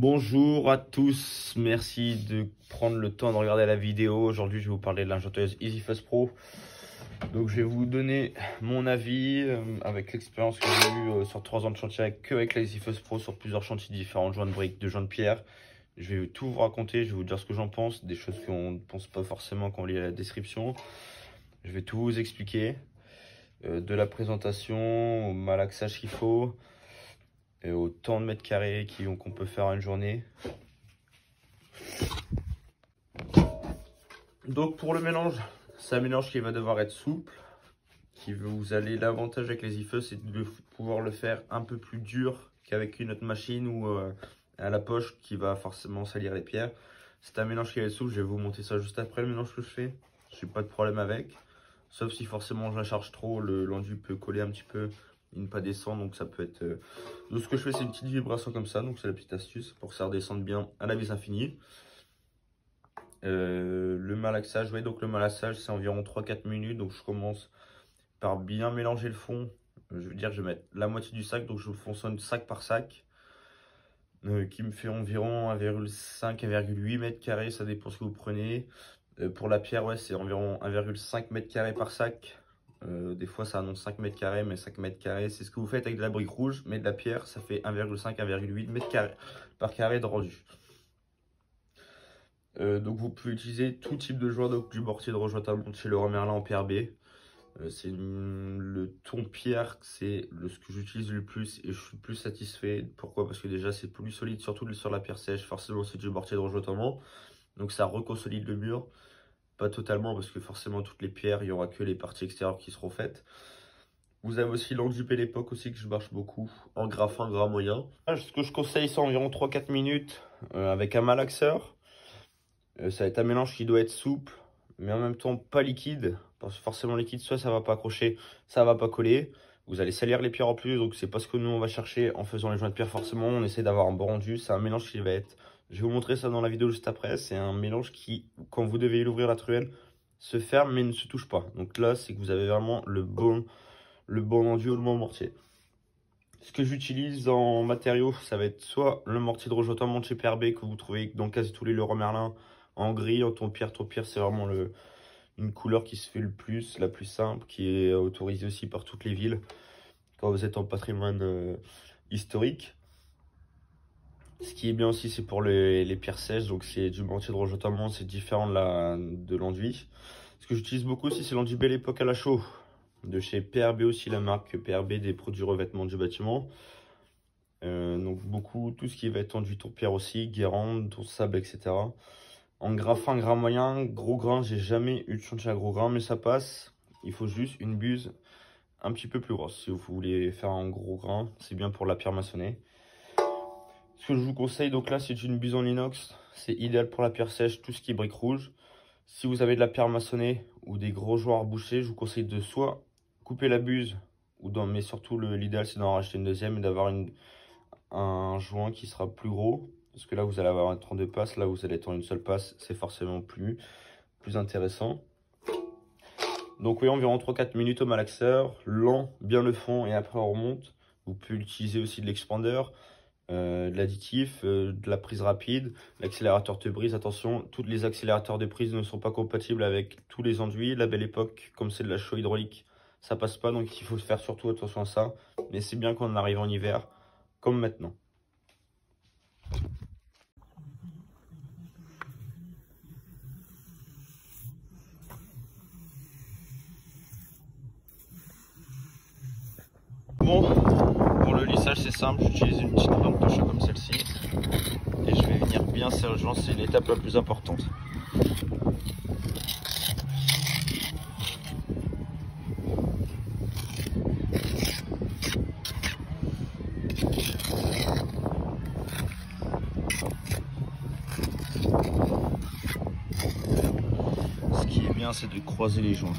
Bonjour à tous, merci de prendre le temps de regarder la vidéo. Aujourd'hui, je vais vous parler de l'injecteuse EasyFuzz Pro. Donc, je vais vous donner mon avis avec l'expérience que j'ai eue sur 3 ans de chantier avec la EasyFuzz Pro sur plusieurs chantiers différents, de joints de briques, de joints de pierre. Je vais tout vous raconter, je vais vous dire ce que j'en pense, des choses qu'on ne pense pas forcément quand on lit la description. Je vais tout vous expliquer, de la présentation au malaxage qu'il faut. Et au temps de mètres carrés qu'on peut faire en une journée. Donc pour le mélange, c'est un mélange qui va devoir être souple. Vous allez l'avantage avec les EasyFuzz, c'est de pouvoir le faire un peu plus dur qu'avec une autre machine ou à la poche qui va forcément salir les pierres. C'est un mélange qui va être souple, je vais vous montrer ça juste après le mélange que je fais. Je n'ai pas de problème avec. Sauf si forcément je la charge trop, l'enduit peut coller un petit peu. Ne pas descendre, donc ça peut être donc ce que je fais, c'est une petite vibration comme ça, donc c'est la petite astuce pour que ça redescende bien à la vis infinie. Le malaxage, ouais, donc le malaxage c'est environ 3-4 minutes, donc je commence par bien mélanger le fond. Je veux dire, je vais mettre la moitié du sac, donc je fonctionne sac par sac, qui me fait environ 1,5 1,8 mètres carrés, ça dépend ce que vous prenez. Pour la pierre, ouais, c'est environ 1,5 mètres carrés par sac. Des fois ça annonce 5 mètres carrés, mais 5 mètres carrés c'est ce que vous faites avec de la brique rouge, mais de la pierre ça fait 1,5 1,8 mètres carrés par carré de rendu. Donc vous pouvez utiliser tout type de joint, donc du mortier de rejointement chez Leroy Merlin en PRB. C'est le ton pierre, c'est ce que j'utilise le plus et je suis le plus satisfait. Pourquoi? Parce que déjà c'est plus solide, surtout sur la pierre sèche. Forcément c'est du mortier de rejointement, donc ça reconsolide le mur. Pas totalement, parce que forcément toutes les pierres, il n'y aura que les parties extérieures qui seront faites. Vous avez aussi l'enduit Belle Époque aussi que je marche beaucoup, en gras fin, gras moyen. Ce que je conseille, c'est environ 3-4 minutes avec un malaxeur. Ça va être un mélange qui doit être souple, mais en même temps pas liquide. Parce que forcément liquide, soit ça va pas accrocher, ça va pas coller. Vous allez salir les pierres en plus, donc c'est pas ce que nous on va chercher en faisant les joints de pierre. Forcément, on essaie d'avoir un bon rendu. C'est un mélange qui va être... Je vais vous montrer ça dans la vidéo juste après. C'est un mélange qui, quand vous devez l'ouvrir la truelle, se ferme mais ne se touche pas. Donc là, c'est que vous avez vraiment le bon enduit ou le bon mortier. Ce que j'utilise en matériaux, ça va être soit le mortier de rejointement de chez PRB que vous trouvez dans quasi tous les Leroy Merlin en gris, en ton pierre, c'est vraiment une couleur qui se fait le plus, la plus simple, qui est autorisée aussi par toutes les villes quand vous êtes en patrimoine historique. Ce qui est bien aussi, c'est pour les pierres sèches, donc c'est du mortier de rejointement, c'est différent de l'enduit. Ce que j'utilise beaucoup aussi, c'est l'enduit Belle Époque à la chaux, de chez PRB aussi, la marque PRB des produits revêtements du bâtiment. Donc beaucoup, tout ce qui va être enduit tourpierre aussi, guérande, tour sable, etc. En gras fin, gras moyen, gros grain, j'ai jamais eu de chantier à gros grain, mais ça passe. Il faut juste une buse un petit peu plus grosse. Si vous voulez faire un gros grain, c'est bien pour la pierre maçonnée. Ce que je vous conseille, donc là, c'est une buse en inox. C'est idéal pour la pierre sèche, tout ce qui est brique rouge. Si vous avez de la pierre maçonnée ou des gros joints à reboucher, je vous conseille de soit couper la buse, mais surtout l'idéal, c'est d'en racheter une deuxième et d'avoir un joint qui sera plus gros. Parce que là, vous allez avoir un 32 passes. Là, vous allez être en une seule passe. C'est forcément plus intéressant. Donc, oui, environ 3-4 minutes au malaxeur. Lent, bien le fond et après, on remonte. Vous pouvez utiliser aussi de l'expandeur. De l'additif, de la prise rapide, l'accélérateur te brise. Attention, tous les accélérateurs de prise ne sont pas compatibles avec tous les enduits. La Belle Époque, comme c'est de la chaux hydraulique, ça passe pas, donc il faut faire surtout attention à ça. Mais c'est bien quand on arrive en hiver, comme maintenant. Bon, pour le lissage c'est simple, j'utilise une petite lampe de chat comme celle-ci et je vais venir bien serrer le joint, c'est l'étape la plus importante. Ce qui est bien, c'est de croiser les joints.